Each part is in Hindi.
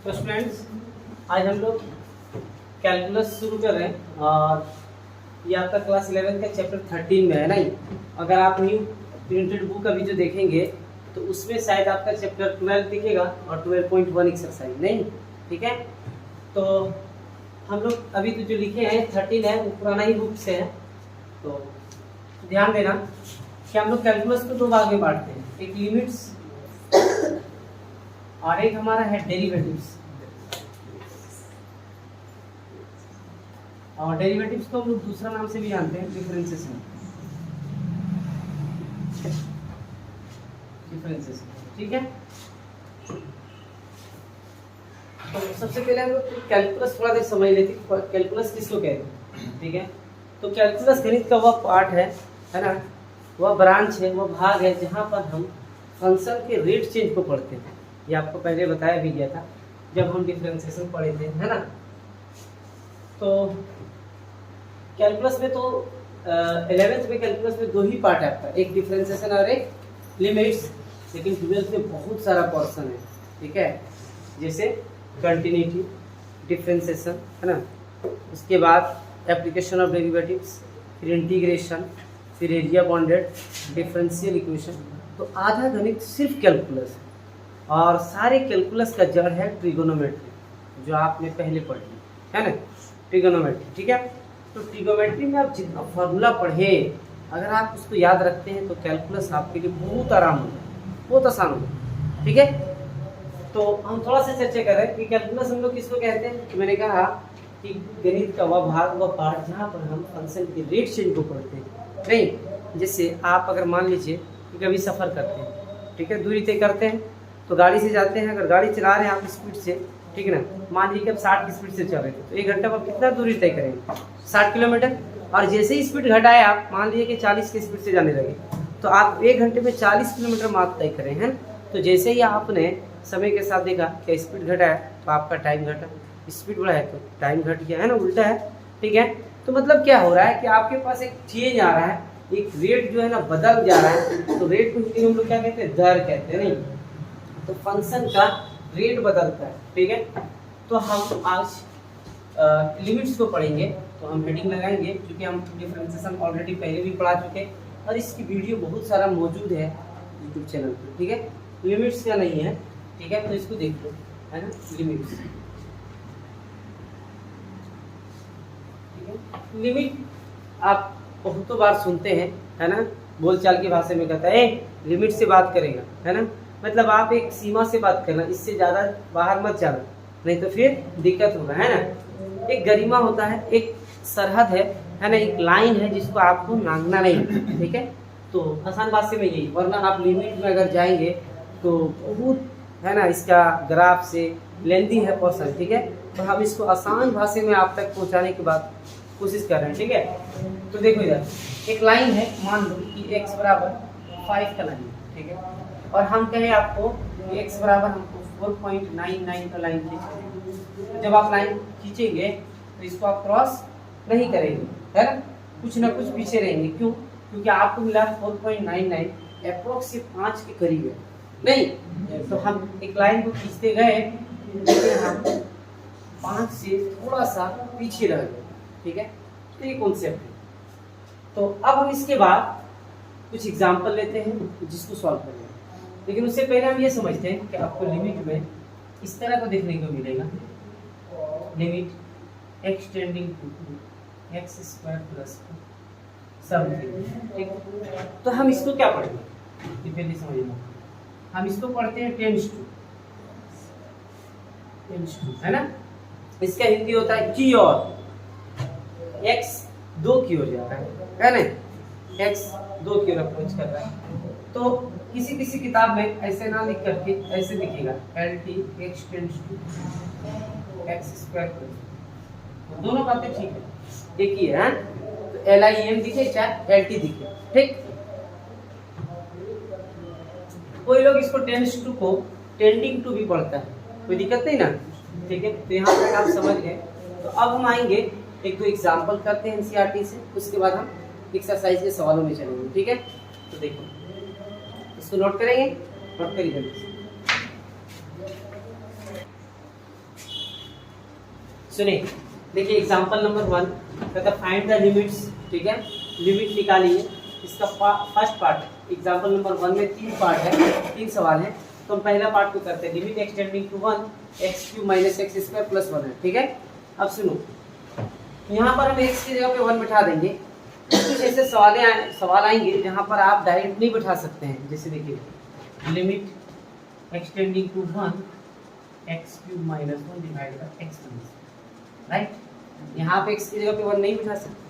तो स्टूडेंट्स, आज हम लोग कैलकुलस शुरू कर रहे हैं और ये आपका क्लास 11 का चैप्टर 13 में है। नहीं, अगर आप न्यू प्रिंटेड बुक अभी जो देखेंगे तो उसमें शायद आपका चैप्टर 12 दिखेगा और 12.1 एक्सरसाइज नहीं, ठीक है। तो हम लोग अभी तो जो लिखे हैं 13 है, वो पुराना ही बुक से है। तो ध्यान देना कि हम लोग कैलकुलस को दो भाग में बांटते हैं, एक लिमिट्स और एक हमारा है डेरिवेटिव्स। और डेरिवेटिव्स को हम लोग दूसरा नाम से भी जानते हैं, डिफरेंशिएशन। ठीक है। तो सबसे पहले हम लोग कैलकुलस थोड़ा देर समझ लेते हैं, कैलकुलस किसको कहते हैं। ठीक है। तो कैलकुलस गणित का वह पार्ट है ना, वह ब्रांच है, वह भाग है जहाँ पर हम फंक्शन के रेट चेंज को पढ़ते हैं। ये आपको पहले बताया भी गया था जब हम डिफरेंशिएशन पढ़े थे, है ना। तो कैलकुलस में तो 11th में कैलकुलस में दो ही पार्ट है आपका, एक डिफरेंशिएशन और एक लिमिट्स। लेकिन 12th में बहुत सारा पोर्शन है, ठीक है। जैसे कंटिन्यूटी, डिफरेंशिएशन, है ना, उसके बाद एप्लीकेशन ऑफ डेरिवेटिव्स, फिर इंटीग्रेशन, फिर एरिया बाउंडेड, डिफरेंशियल इक्वेशन। तो आधा गणित सिर्फ कैलकुलस है और सारे कैलकुलस का जड़ है ट्रिगोनोमेट्री, जो आपने पहले पढ़ी है ना, ट्रिगोनोमेट्री। ठीक है। तो ट्रिगोनोमेट्री में आप जितना फार्मूला पढ़े, अगर आप उसको याद रखते हैं तो कैलकुलस आपके लिए बहुत आराम होगा, बहुत आसान होगा। ठीक है। तो हम थोड़ा सा चर्चा कर रहे हैं कि कैलकुलस हम लोग किसको कहते हैं। कि मैंने कहा कि गणित का वह भाग, वह पार्ट जहाँ पर हम फंक्शन के रेट चेंज को पढ़ते हैं। नहीं, जैसे आप अगर मान लीजिए कि कभी सफ़र करते हैं, ठीक है, दूरी तय करते हैं, तो गाड़ी से जाते हैं। अगर गाड़ी चला रहे हैं आप स्पीड से, ठीक है ना, मान लीजिए कि आप 60 की स्पीड से चल रहे थे, तो 1 घंटा में आप कितना दूरी तय करेंगे? 60 किलोमीटर। और जैसे ही स्पीड घटाए आप, मान लीजिए कि 40 की स्पीड से जाने लगे, तो आप 1 घंटे में 40 किलोमीटर मात्र तय करें, हैं। तो जैसे ही आपने समय के साथ देखा कि स्पीड घटाया तो आपका टाइम घटा, स्पीड बढ़ा है तो टाइम घट गया, है ना, उल्टा है। ठीक है। तो मतलब क्या हो रहा है कि आपके पास एक चेंज आ रहा है, एक रेट जो है ना बदल जा रहा है। तो रेट को हिंदी में हम लोग क्या कहते हैं? दर कहते हैं। नहीं, तो फंक्शन का रेट बदलता है। ठीक है। तो हम आज लिमिट्स को पढ़ेंगे, तो हम हेडिंग लगाएंगे क्योंकि हम डिफरेंशिएशन ऑलरेडी पहले भी पढ़ा चुके हैं और इसकी वीडियो बहुत सारा मौजूद है यूट्यूब चैनल पर। ठीक है। लिमिट्स का नहीं है, ठीक है, तो इसको देख लो, है ना, लिमिट्स। ठीक है। लिमिट आप बहुतों बार सुनते हैं, है ना, बोलचाल की भाषा में कहता है लिमिट से बात करेगा, है ना, मतलब आप एक सीमा से बात करना, इससे ज़्यादा बाहर मत जाना, नहीं तो फिर दिक्कत होगा, है ना। एक गरिमा होता है, एक सरहद है ना, एक लाइन है जिसको आपको नांगना नहीं। ठीक है। तो आसान भाषा में यही, वरना आप लिमिट में अगर जाएंगे तो बहुत, है ना, इसका ग्राफ से लेंदी है पोर्शन। ठीक है। तो हम इसको आसान भाषा में आप तक पहुंचाने की बात कोशिश कर रहे हैं। ठीक है। तो देखो इधर एक लाइन है, मान लो कि x बराबर 5 का लाइन, ठीक है, और हम कहें आपको x बराबर हमको 4.99 का लाइन खींचना। जब आप लाइन खींचेंगे तो इसको आप क्रॉस नहीं करेंगे, है ना, कुछ ना कुछ पीछे रहेंगे। क्यों? क्योंकि आपको मिला 4.99, अप्रोक्स से 5 के करीब है। नहीं, तो हम एक लाइन को खींचते गए लेकिन हम 5 से थोड़ा सा पीछे रह गए। ठीक है। तो ये कॉन्सेप्ट है। तो अब हम इसके बाद कुछ एग्जांपल लेते हैं जिसको सॉल्व करेंगे, लेकिन उससे पहले हम ये समझते हैं कि आपको लिमिट में इस तरह को देखने को मिलेगा, limit extending to x square plus something. ठीक। तो हम इसको क्या पढ़ेंगे, ये पहले समझना। हम इसको पढ़ते हैं टेंस टू, है ना। इसका हिंदी होता है की ओर, x 2 की ओर जा रहा है ना, x 2 की ओर अप्रोच कर रहा है। तो किसी किसी किताब में ऐसे ना लिख करके ऐसे दिखेगा, LT x tends to x square plus. तो दोनों बातें ठीक है, एक ही है। तो LIM दिखे चाहे LT दिखे, ठीक। कोई लोग इसको टेंस टू को टेंडिंग टू भी पढ़ता है, कोई दिक्कत नहीं ना। ठीक है। तो यहाँ तक आप समझ गए। तो अब हम आएंगे एक दो एग्जाम्पल करते हैं NCERT से, उसके बाद हम एक्सरसाइज के सवालों में चलेंगे। ठीक है। तो देखो इसको नोट करेंगे, नोट करिए। सुनिए, देखिए एग्जांपल नंबर 1 कहता फाइंड द लिमिट्स, ठीक है, लिमिट निकालिए। इसका फर्स्ट पार्ट एग्जांपल नंबर 1 में 3 पार्ट है, 3 सवाल है। तो हम पहला पार्ट को करते हैं, limit extending to 1 x³ - x² + 1 है, ठीक है। अब सुनो, यहाँ पर हम x की जगह पे 1 बिठा देंगे। कुछ ऐसे सवाल आएंगे जहाँ पर आप डायरेक्ट नहीं बिठा सकते हैं। जैसे देखिए limit extending to 1 x³ - 1 divide by x, right. यहाँ पे x की जगह पे 1 नहीं बिठा सकते,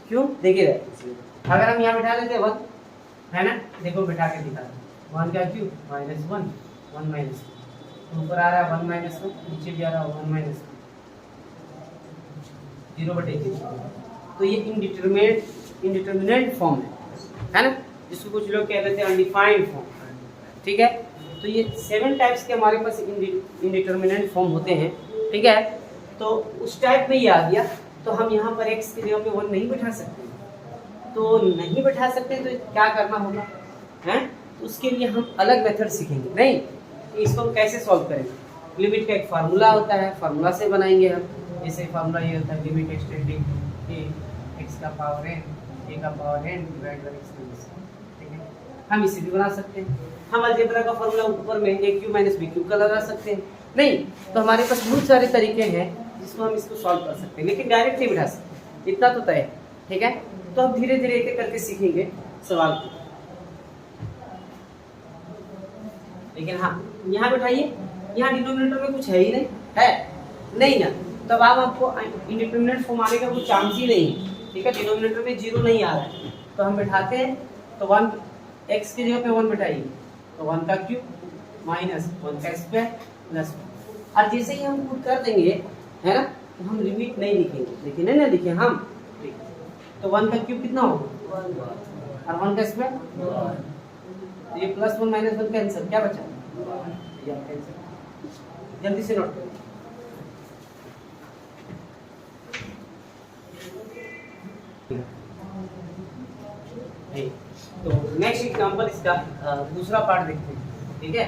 क्यों? देखिए अगर हम यहाँ बिठा लेते 1, है ना, देखो बिठा के दिखा 1 का क्यूब -1 1 - 2, तो ऊपर आ रहा है 1 - 1, नीचे भी आ रहा है 1 - 1 0/0। तो ये इनडिटरमिनेट फॉर्म है ना, जिसको कुछ लोग कह देते हैं अनडिफाइंड फॉर्म, ठीक है। तो ये 7 टाइप्स के हमारे पास इनडिटरमिनेट फॉर्म होते हैं, ठीक है। तो उस टाइप में ये आ गया, तो हम यहाँ पर x की जगह पे 1 नहीं बिठा सकते। तो नहीं बिठा सकते तो क्या करना होगा, हैं? तो उसके लिए हम अलग मेथड सीखेंगे। नहीं, इसको हम कैसे सॉल्व करेंगे? लिमिट का एक फार्मूला होता है, फार्मूला से बनाएंगे हम। जैसे फार्मूला ये होता है लिमिट एक्सटेंडिंग x का पावर n a का power n divide by x, ठीक है। हम इसे भी बना सकते हैं। हम अलजेब्रा का फार्मूला ऊपर में a³ - b³ का लगा सकते हैं। नहीं तो हमारे पास बहुत सारे तरीके हैं जिसको हम इसको सॉल्व कर सकते हैं, लेकिन डायरेक्ट नहीं बिठा सकते, इतना तो तय है, ठीक है। तो हम धीरे धीरे एक करके सीखेंगे सवाल को। लेकिन हाँ, यहाँ बिठाइए, यहाँ डिनोमिनेटर में कुछ है ही नहीं, है नहीं ना, तब आप आपको इंडिटरमिनेट फॉर्म आने का कोई चांस ही नहीं है, ठीक है। डिनोमिनेटर में 0 नहीं आ रहा है, तो हम बिठाते हैं। तो 1 x की जगह पे 1 बिठाइए, तो 1 का क्यूब माइनस 1 का स्क्वायर प्लस 1। और जैसे ही हम पुट कर देंगे, है ना, तो हम लिमिट नहीं लिखेंगे, लेकिन नहीं ना लिखे हम, तो 1 का क्यूब कितना होगा 1 और 1 का स्क्वायर, ये +1 - 1 कैंसिल, क्या बचा? जल्दी से नोट करो। तो नेक्स्ट एग्जांपल इसका दूसरा पार्ट देखते हैं, ठीक है।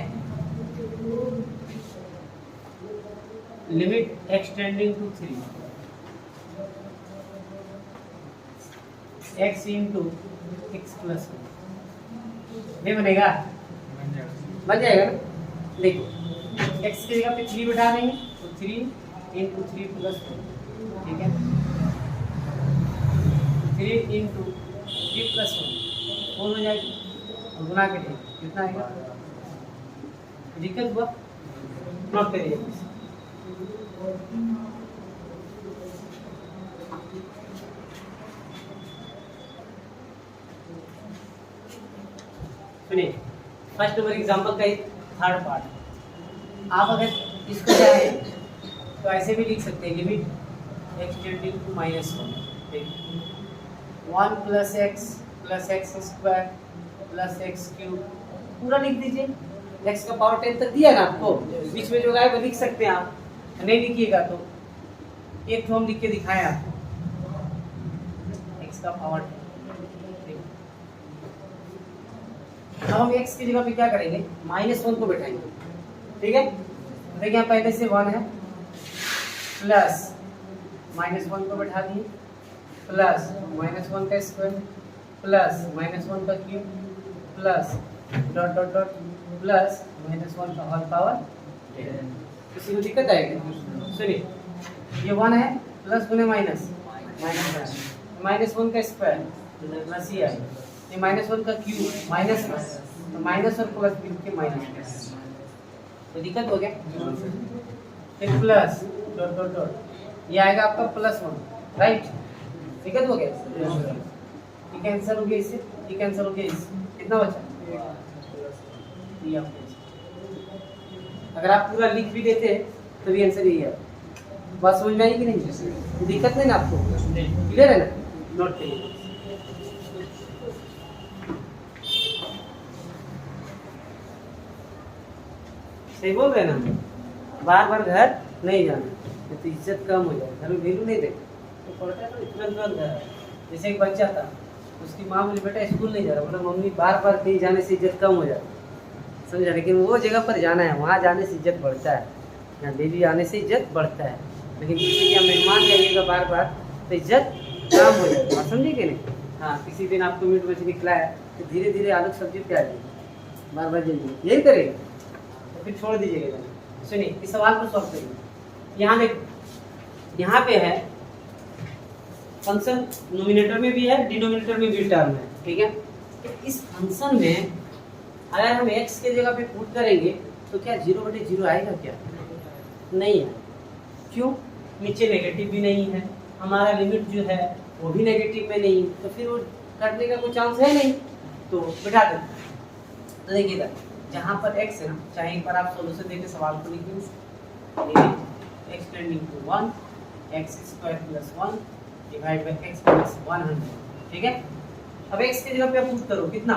Limit extending to 3 x * x + 1 नहीं बनेगा? बन जाएगा ना। देखो x की जगह पे 3 बिठा देंगे, तो 3 × 3 + 1, ठीक है। 3 × 3 + 1 4 हो जाएगी, और गुना के लिए कितना आएगा? दिक्कत हुआ? नोट करिए। सुनिए, फर्स्ट नंबर एग्जांपल का थर्ड पार्ट। आप अगर इसको चाहें तो ऐसे भी लिख सकते हैं, limit extending to -1 1 + x + x² + x³ पूरा लिख दीजिए। x का पावर 10 तक दिया ना आपको, बीच में जो आए वो लिख सकते हैं आप। नहीं लिखिएगा तो एक तो हम लिख के दिखाएं आपको, x का पावर 10। अब हम x की जगह पे क्या करेंगे, -1 को बैठाएंगे, ठीक है। देखिए यहाँ पहले से 1 है, प्लस -1 को बैठा दिए, प्लस -1 का स्क्वायर प्लस -1 का cube plus dot dot dot plus -1 का होल पावर 10। किसी को दिक्कत आएगी? सुनिए, ये 1 है, प्लस गुने माइनस -1 का स्क्वायर प्लस ये आएगा, ये -1 का क्यूब माइनस तो माइनस और प्लस मिल के माइनस, तो दिक्कत हो गया। फिर प्लस डॉट डॉट डॉट ये आएगा आपका +1, राइट। दिक्कत हो गया, ये कैंसिल हो गया इससे, ये कैंसिल हो गया इससे, कितना बचा? ये अगर आप पूरा लिख भी देते तो भी आंसर यही है। बात समझ में आई कि नहीं? दिक्कत नहीं ना आपको? क्लियर है ना? नोट करिए। सही बोल रहे ना, बार बार घर नहीं जाना, तो इज्जत कम हो जाए, घर में वैल्यू नहीं देते तो पढ़ता है तो तुरंत घर। जैसे एक बच्चा था, उसकी माँ बोली बेटा स्कूल नहीं जा रहा, बोला मम्मी बार बार कहीं जाने से इज्जत कम हो जाती, समझा। लेकिन वो जगह पर जाना है, वहाँ जाने से इज्जत बढ़ता है, यहाँ डेली आने से इज्जत बढ़ता है। लेकिन किसी के मेहमान जाइएगा बार बार तो इज्जत काम हो जाएगी, आप समझे कि नहीं। हाँ, किसी दिन आपको मीट मछली खिलाया तो धीरे धीरे आलू सब्जी प्याज बार बार जाइए, यही करेगा तो फिर छोड़ दीजिएगा। सुनिए इस सवाल को सॉल्व करिए। यहाँ देख, यहाँ पे है फंक्शन नोमिनेटर में भी है डिनोमिनेटर में भी टर्म है, ठीक है। तो इस फंक्शन में अगर हम x के जगह पे पुट करेंगे तो क्या 0/0 आएगा क्या? नहीं है। क्यों? नीचे नेगेटिव भी नहीं है, हमारा लिमिट जो है वो भी नेगेटिव में नहीं, तो फिर वो काटने का कोई चांस है नहीं, तो बिठा दें। तो देखिएगा जहाँ पर x है ना, चाहे एक बार आप सोल्यूशन देके सवाल को लिखिए, x tending to 1 x² + 1 divide by x + 100, ठीक है। अब x की जगह पे आप पुट करो कितना,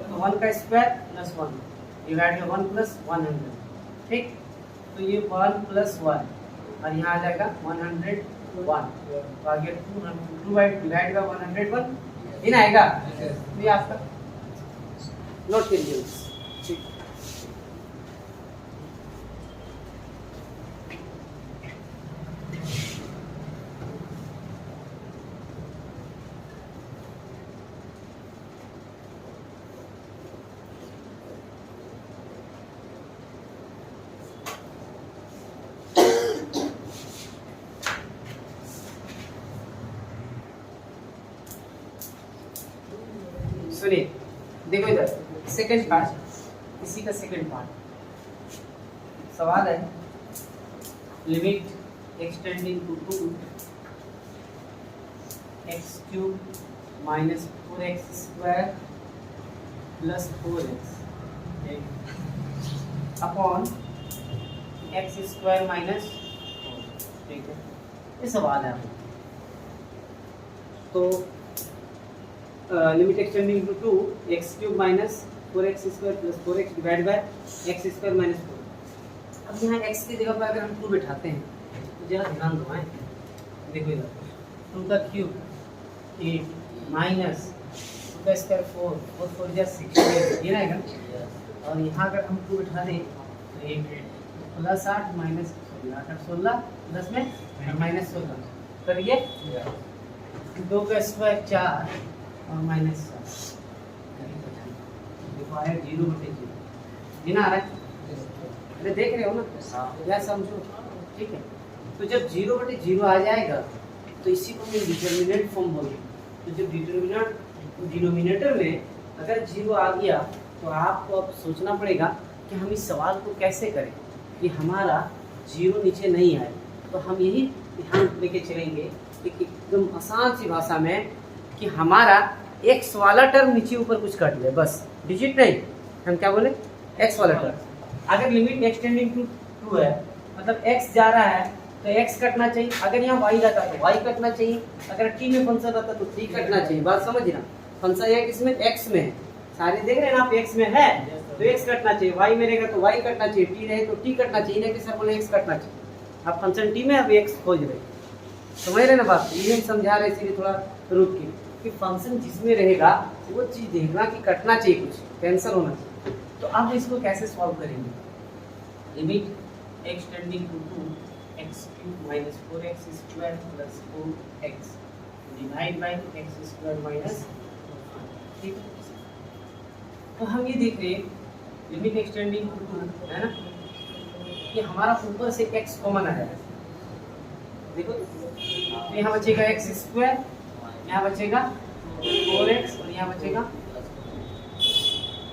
तो 1 का स्क्वायर + 1 डिवाइड बाय 1 + 100, ठीक। तो ये 1 + 1 और यहाँ आ जाएगा 101, तो आगे 2 डिवाइड बाय 101 इन आएगा। तो ये आपका नोट कीजिए, ठीक। सुनिए देखो इधर सेकंड पार्ट, इसी का सेकंड पार्ट सवाल है, limit extending to 2 x³ - 4x² + 4x upon x² - 4, ठीक है। ये सवाल है तो limit extending to 2 x³ - 4x² + 4x divide by x² - 4। अब यहाँ x की जगह पर अगर हम 2 बैठाते हैं तो जरा ध्यान दो, है देखो इधर 2 का क्यूब 8 माइनस 2 का स्क्वायर 4 4 4 जा 16 ये रहेगा। और यहाँ अगर हम 2 बैठा दें तो 8 +8 माइनस 16 16 10 में -16 करिए, 2 का स्क्वायर 4 और -4 देखो आया 0/0 गिना आ रहा है, अरे देख रहे हो ना, या समझो, ठीक है। तो जब 0/0 आ जाएगा तो इसी को हम डिटरमिनेंट फॉर्म बोलते हैं। तो जब डिनोमिनेटर में अगर 0 आ गया तो आपको अब सोचना पड़ेगा कि हम इस सवाल को कैसे करें कि हमारा 0 नीचे नहीं आए। तो हम यही ध्यान लेके चलेंगे कि एकदम आसान सी भाषा में कि हमारा x वाला टर्म नीचे ऊपर कुछ कट जाए, बस डिजिट नहीं, हम क्या बोले x वाला टर्म। अगर लिमिट एक्सटेंडिंग टू 2 है मतलब x जा रहा है तो x कटना चाहिए, अगर यहाँ y रहता तो y कटना चाहिए, अगर t में फंक्शन रहता तो t कटना चाहिए। बात समझना, फंक्शन है किसमें, x में है, सारे देख रहे हैं ना आप, x में है तो x कटना चाहिए, y में रहेगा तो y कटना चाहिए, t रहे तो t कटना चाहिए, नहीं कि सर बोले x कटना चाहिए। आप फंक्शन t में अब x खोज रहे, समझ रहे ना बात, ये हम समझा रहे इसीलिए थोड़ा रुक के कि फंक्शन जिसमें रहेगा वो चीज़ देखना कि कटना चाहिए, कुछ कैंसिल होना चाहिए। तो अब इसको कैसे सॉल्व करेंगे, limit extending to 2 x³ - 4x² + 4x divide by x² - ठीक है। तो हम ये देख रहे हैं लिमिट एक्सटेंडिंग टू 2 है ना, कि हमारा ऊपर से x कॉमन आया है, देखो तो यहाँ बचेगा x², यहाँ बचेगा 4x और यहाँ बचेगा,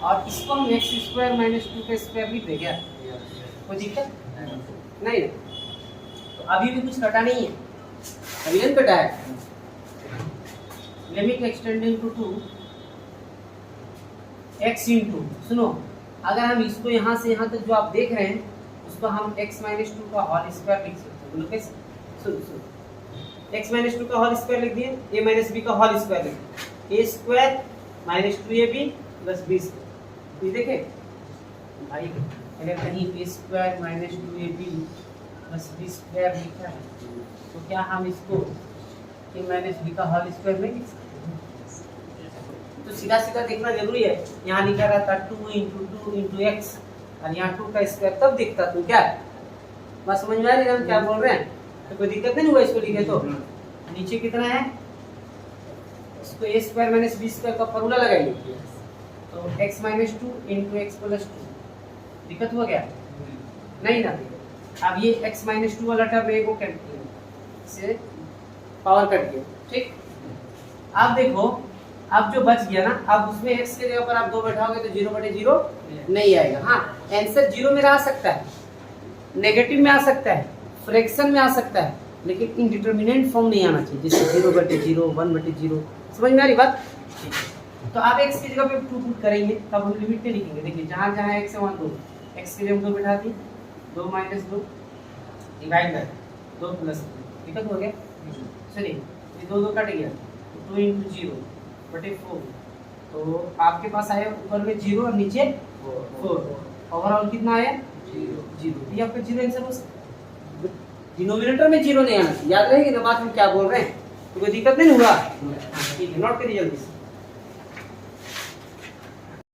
और इसको हम x² - 2 का स्क्वायर लिख दें क्या, कोई दिक्कत नहीं है। तो अभी भी कुछ कटा नहीं है, अभी नहीं कटा है। Limit extending to 2 x into, सुनो अगर हम इसको यहाँ से यहाँ तक जो आप देख रहे हैं उसको हम x - 2 का होल स्क्वायर लिख सकते हैं, बोलो कैसे, सुनो x - 2 का होल स्क्वायर लिख दिए, a - b का होल स्क्वायर लिख दिए, a² - 2ab + b²। ये देखे भाई अगर कहीं a² - 2ab + b² लिखा है तो क्या हम इसको a - b का होल स्क्वायर नहीं लिख सकते? तो सीधा सीधा देखना जरूरी है, यहाँ लिखा रहता 2 × 2 × x और यहाँ 2 का स्क्वायर तब दिखता, तो क्या बात समझ में आ रही है हम क्या बोल रहे हैं? तो कोई दिक्कत नहीं हुआ इसको लिखे तो। नीचे कितना है, इसको a square minus b square का फॉर्मूला लगाइए, तो x minus 2 into x plus 2। दिक्कत हुआ क्या? नहीं ना। अब ये x माइनस 2 वाला टर्म है, को कैंसिल से पावर कट गया, ठीक। अब देखो, अब जो बच गया ना, अब उसमें x के जगह पर आप 2 बैठाओगे तो 0/0 नहीं आएगा। हाँ, आंसर 0 में आ सकता है, नेगेटिव में आ सकता है, फ्रैक्शन में आ सकता है, लेकिन इंडिटरमिनेंट फॉर्म नहीं आना चाहिए, जैसे 0/0, 1/0। समझ में आ रही बात? तो आप x की जगह पे 2 पुट करेंगे, तब हम लिमिट पे लिखेंगे। देखिए जहाँ जहाँ x है वहाँ 2, x के जगह 2 बैठा दी, 2 माइनस 2 डिवाइड बाय 2 प्लस 2। दिक्कत हो गया? चलिए, ये 2 कट गया, 2 इंटू 0/4। तो आपके पास आया ऊपर में 0 और नीचे 4। ओवरऑल कितना आया? 0। ये आपका 0 आंसर हो सकता है। डिनोमिनेटर में 0 नहीं आना चाहिए, याद रहेगी ना बात हम क्या बोल रहे हैं? तो कोई दिक्कत नहीं होगा। ठीक है, नोट करिए जल्दी से।